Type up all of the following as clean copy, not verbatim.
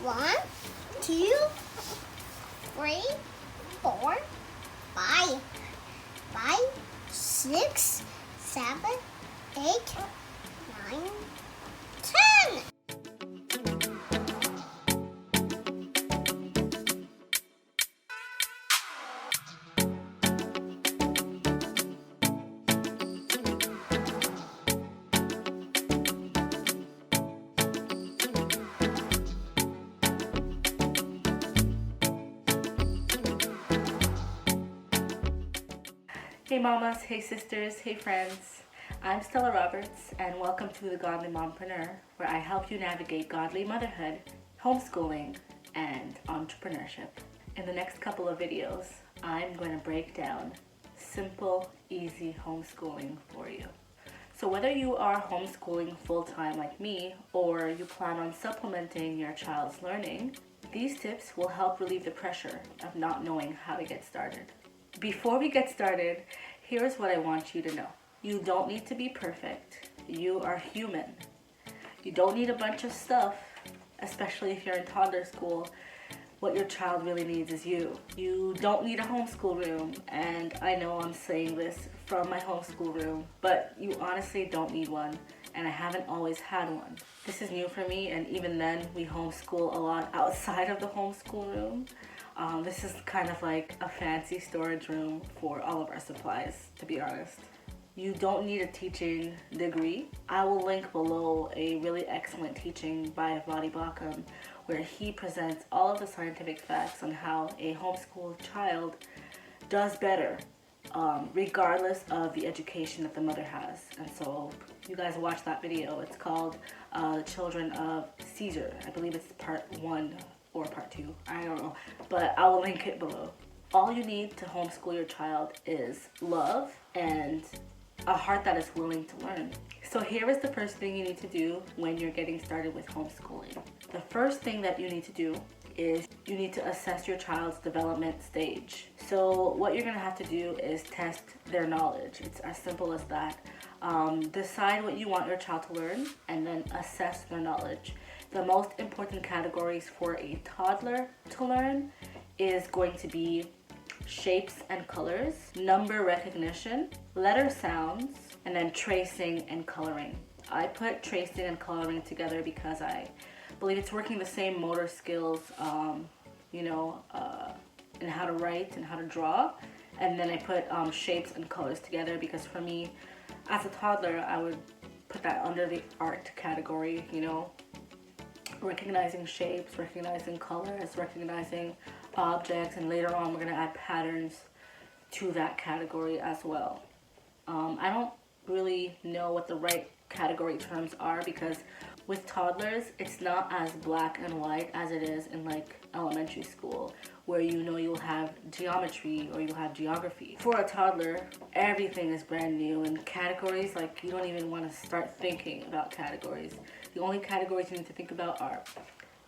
1, 2, 3, 4, 5, 6, 7, 8, 9, 10. Hey mamas, hey sisters, hey friends. I'm Stella Roberts and welcome to the Godly Mompreneur, where I help you navigate godly motherhood, homeschooling, and entrepreneurship. In the next couple of videos, I'm going to break down simple, easy homeschooling for you. So whether you are homeschooling full-time like me or you plan on supplementing your child's learning, these tips will help relieve the pressure of not knowing how to get started. Before we get started, here's what I want you to know. You don't need to be perfect. You are human. You don't need a bunch of stuff, especially if you're in toddler school. What your child really needs is you. You don't need a homeschool room, and I know I'm saying this from my homeschool room, but you honestly don't need one, and I haven't always had one. This is new for me, and even then, we homeschool a lot outside of the homeschool room. This is kind of like a fancy storage room for all of our supplies, to be honest. You don't need a teaching degree. I will link below a really excellent teaching by Voddie Baucham, where he presents all of the scientific facts on how a homeschooled child does better, regardless of the education that the mother has. And so you guys watch that video. It's called The Children of Caesar. I believe it's part 1 or part 2, I don't know, but I will link it below. All you need to homeschool your child is love and a heart that is willing to learn. So here is the first thing you need to do when you're getting started with homeschooling. The first thing that you need to do is you need to assess your child's development stage. So what you're gonna have to do is test their knowledge. It's as simple as that. Decide what you want your child to learn and then assess their knowledge. The most important categories for a toddler to learn is going to be shapes and colors, number recognition, letter sounds, and then tracing and coloring. I put tracing and coloring together because I believe it's working the same motor skills, in how to write and how to draw. And then I put shapes and colors together because for me, as a toddler, I would put that under the art category, recognizing shapes, recognizing colors, recognizing objects, and later on we're going to add patterns to that category as well. I don't really know what the right category terms are because with toddlers it's not as black and white as it is in like elementary school, where you'll have geometry or you'll have geography. For a toddler, everything is brand new, and categories, like, you don't even want to start thinking about categories. The only categories you need to think about are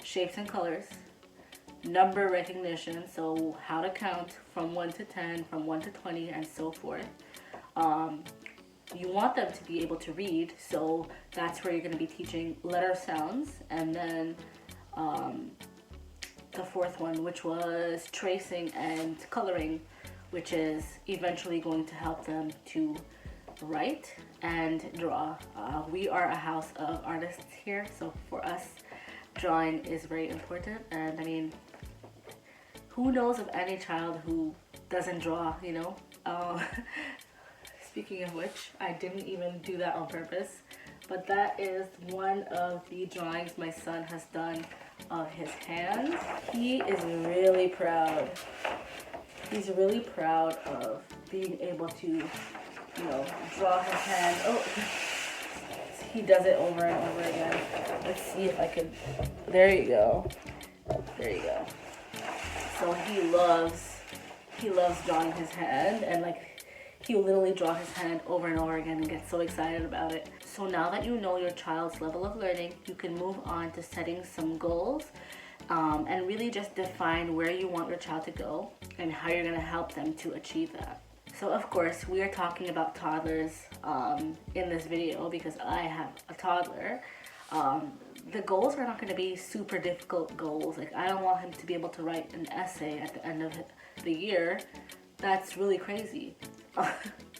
shapes and colors, number recognition, so how to count from 1 to 10, from 1 to 20, and so forth. You want them to be able to read, so that's where you're going to be teaching letter sounds, and then the fourth one, which was tracing and coloring, which is eventually going to help them to write and draw. We are a house of artists here, so for us, drawing is very important. And I mean, who knows of any child who doesn't draw, Speaking of which, I didn't even do that on purpose, but that is one of the drawings my son has done of his hands. He is really proud. He's really proud of being able to, draw his hand. Oh, he does it over and over again. Let's see if I could. There you go. There you go. So he loves drawing his hand, and he'll literally draw his hand over and over again and get so excited about it. So now that you know your child's level of learning, you can move on to setting some goals and really just define where you want your child to go and how you're going to help them to achieve that. So of course, we are talking about toddlers in this video because I have a toddler. the goals are not going to be super difficult goals. Like, I don't want him to be able to write an essay at the end of the year. That's really crazy.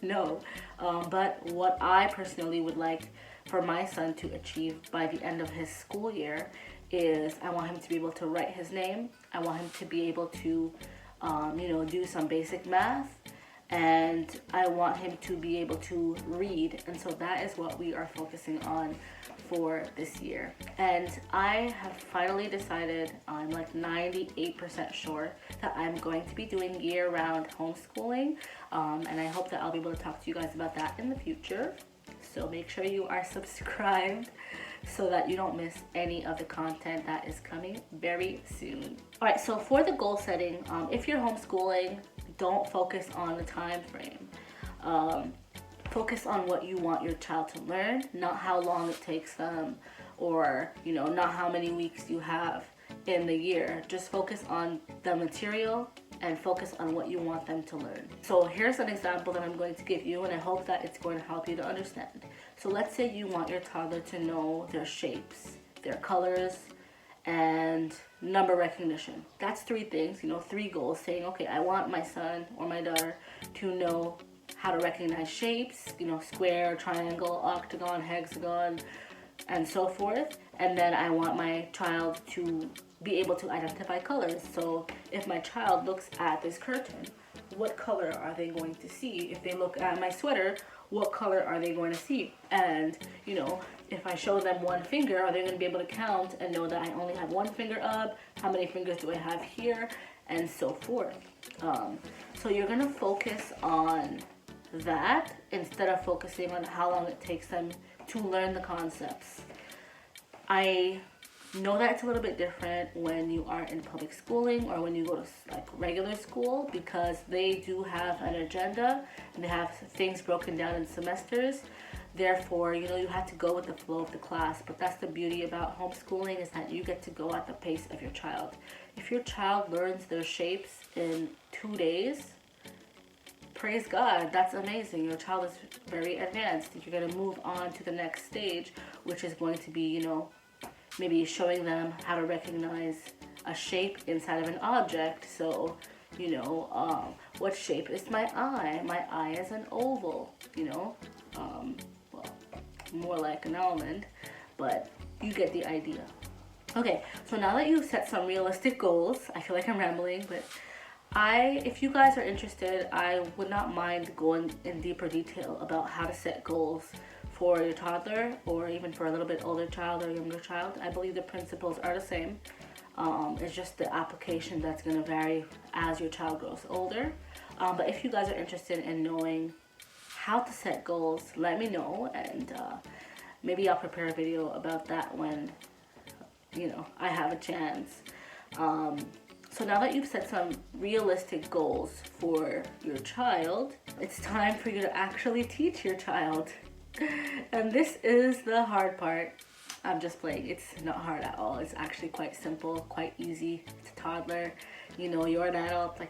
No. But what I personally would like for my son to achieve by the end of his school year is I want him to be able to write his name. I want him to be able to, do some basic math. And I want him to be able to read. And so that is what we are focusing on for this year. And I have finally decided, I'm like 98% sure, that I'm going to be doing year-round homeschooling. And I hope that I'll be able to talk to you guys about that in the future. So make sure you are subscribed so that you don't miss any of the content that is coming very soon. All right, so for the goal setting, if you're homeschooling, don't focus on the time frame. Focus on what you want your child to learn, not how long it takes them, or not how many weeks you have in the year. Just focus on the material and focus on what you want them to learn. So here's an example that I'm going to give you, and I hope that it's going to help you to understand. So let's say you want your toddler to know their shapes, their colors, and number recognition. That's 3 things, 3 goals, saying, okay, I want my son or my daughter to know how to recognize shapes, square, triangle, octagon, hexagon, and so forth. And then I want my child to be able to identify colors. So if my child looks at this curtain, what color are they going to see? If they look at my sweater, what color are they going to see? And if I show them one finger, are they going to be able to count and know that I only have one finger up? How many fingers do I have here? And so forth. So you're going to focus on that instead of focusing on how long it takes them to learn the concepts. I know that it's a little bit different when you are in public schooling or when you go to like regular school, because they do have an agenda and they have things broken down in semesters. Therefore, you have to go with the flow of the class. But that's the beauty about homeschooling, is that you get to go at the pace of your child. If your child learns their shapes in 2 days, praise God, that's amazing. Your child is very advanced. You're going to move on to the next stage, which is going to be, maybe showing them how to recognize a shape inside of an object. So, what shape is my eye? My eye is an oval, more like an almond, but you get the idea. Okay, so now that you've set some realistic goals, I feel like I'm rambling, but if you guys are interested, I would not mind going in deeper detail about how to set goals for your toddler, or even for a little bit older child or younger child. I believe the principles are the same. It's just the application that's going to vary as your child grows older. But if you guys are interested in knowing how to set goals, let me know, and maybe I'll prepare a video about that when I have a chance. So now that you've set some realistic goals for your child, it's time for you to actually teach your child. And this is the hard part. I'm just playing. It's not hard at all. It's actually quite simple, quite easy. It's a toddler. You're an adult.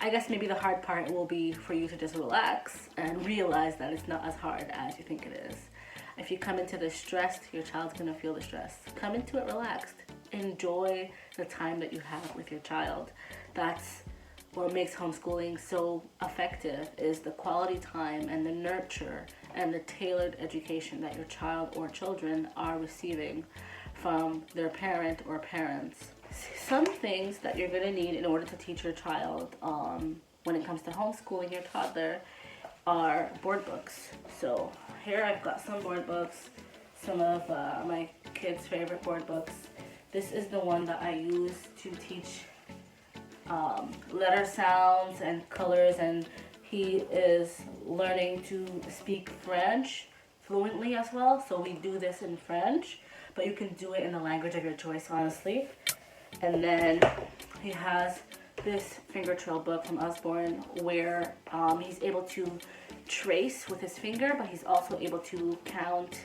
I guess maybe the hard part will be for you to just relax and realize that it's not as hard as you think it is. If you come into this stressed, your child's gonna feel the stress. Come into it relaxed. Enjoy the time that you have with your child. That's what makes homeschooling so effective, is the quality time and the nurture and the tailored education that your child or children are receiving from their parent or parents. Some things that you're going to need in order to teach your child when it comes to homeschooling your toddler are board books. So here I've got some board books, some of my kids' favorite board books. This is the one that I use to teach letter sounds and colors, and he is learning to speak French fluently as well. So we do this in French, but you can do it in the language of your choice, honestly. And then he has this finger trail book from Osborne where he's able to trace with his finger, but he's also able to count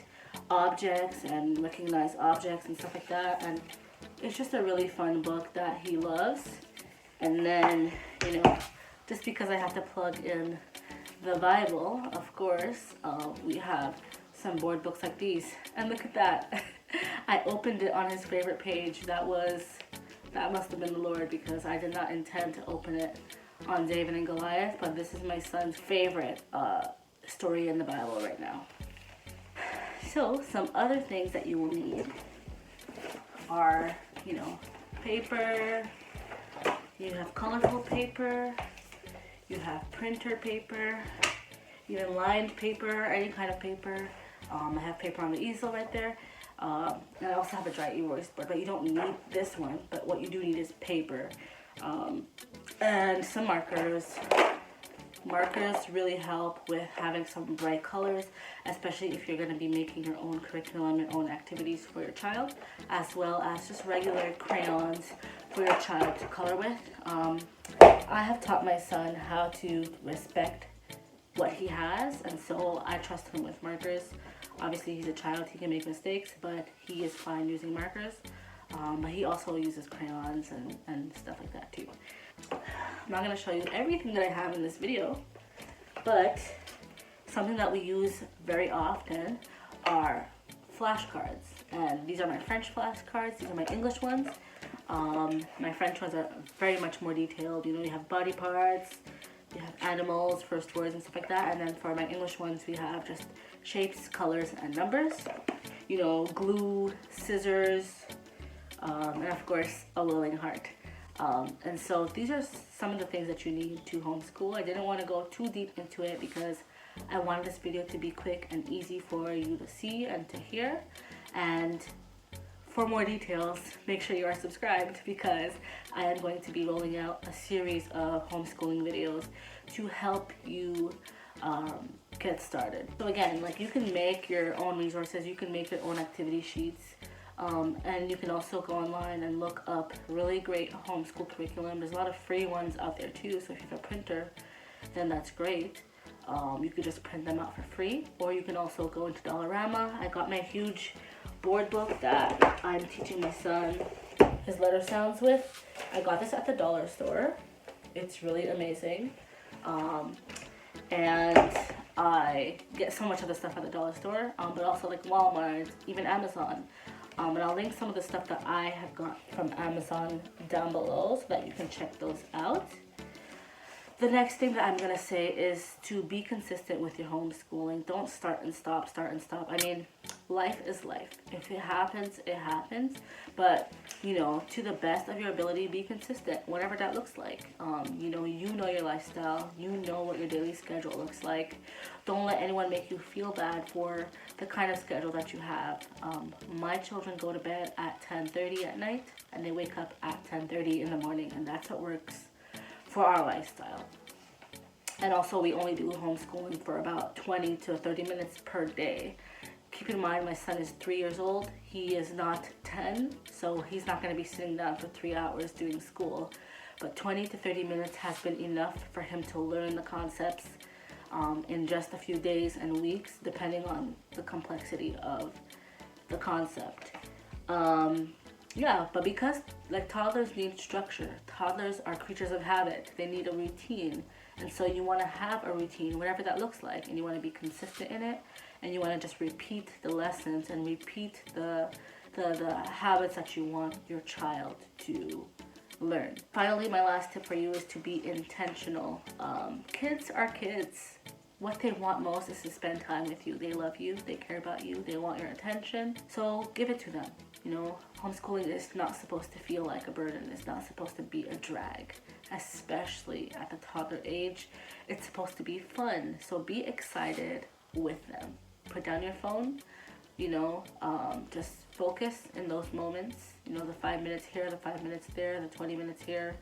objects and recognize objects and stuff like that. And it's just a really fun book that he loves. And then, just because I have to plug in the Bible, of course, we have some board books like these. And look at that. I opened it on his favorite page. That must have been the Lord, because I did not intend to open it on David and Goliath, but this is my son's favorite story in the Bible right now. So some other things that you will need are, paper. You have colorful paper. You have printer paper. You have lined paper, any kind of paper. I have paper on the easel right there. And I also have a dry erase board, but you don't need this one. But what you do need is paper and some markers. Markers really help with having some bright colors, especially if you're going to be making your own curriculum, your own activities for your child, as well as just regular crayons for your child to color with. I have taught my son how to respect what he has, and so I trust him with markers. Obviously, he's a child, he can make mistakes, but he is fine using markers. But he also uses crayons and stuff like that too. I'm not going to show you everything that I have in this video, but something that we use very often are flashcards. And these are my French flashcards, these are my English ones. My French ones are very much more detailed. You have body parts, you have animals, first words and stuff like that. And then for my English ones, we have just shapes, colors, and numbers. Glue, scissors, and of course a willing heart. And so these are some of the things that you need to homeschool. I didn't want to go too deep into it because I wanted this video to be quick and easy for you to see and to hear. And for more details, make sure you are subscribed, because I am going to be rolling out a series of homeschooling videos to help you get started. So again, you can make your own resources, you can make your own activity sheets. And you can also go online and look up really great homeschool curriculum. There's a lot of free ones out there too, so if you have a printer, then that's great. You could just print them out for free, or you can also go into Dollarama. I got my huge board book that I'm teaching my son his letter sounds with. I got this at the dollar store. It's really amazing. And I get so much of the stuff at the dollar store, but also Walmart, even Amazon. And I'll link some of the stuff that I have got from Amazon down below so that you can check those out. The next thing that I'm going to say is to be consistent with your homeschooling. Don't start and stop, start and stop. I mean, life is life. If it happens, it happens. But, to the best of your ability, be consistent, whatever that looks like. You know your lifestyle. You know what your daily schedule looks like. Don't let anyone make you feel bad for the kind of schedule that you have. My children go to bed at 10:30 at night, and they wake up at 10:30 in the morning, and that's what works for our lifestyle. And also, we only do homeschooling for about 20 to 30 minutes per day. Keep in mind, my son is 3 years old. He is not 10, so he's not going to be sitting down for 3 hours doing school. But 20 to 30 minutes has been enough for him to learn the concepts in just a few days and weeks, depending on the complexity of the concept. Yeah, but because toddlers need structure, toddlers are creatures of habit. They need a routine, and so you want to have a routine, whatever that looks like, and you want to be consistent in it, and you want to just repeat the lessons and repeat the habits that you want your child to learn. Finally, my last tip for you is to be intentional. Kids are kids. What they want most is to spend time with you. They love you, they care about you, they want your attention, so give it to them. Homeschooling is not supposed to feel like a burden. It's not supposed to be a drag, especially at the toddler age. It's supposed to be fun, so be excited with them. Put down your phone, just focus in those moments, the 5 minutes here, the 5 minutes there, the 20 minutes here.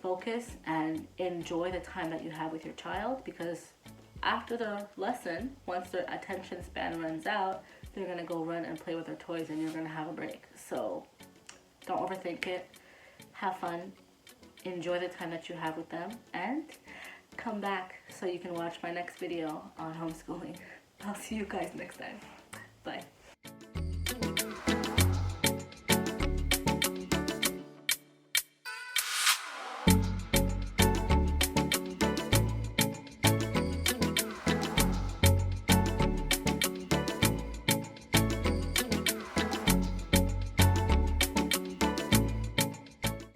Focus and enjoy the time that you have with your child, because after the lesson, once their attention span runs out, they're going to go run and play with their toys, and you're going to have a break. So don't overthink it. Have fun. Enjoy the time that you have with them, and come back so you can watch my next video on homeschooling. I'll see you guys next time. Bye.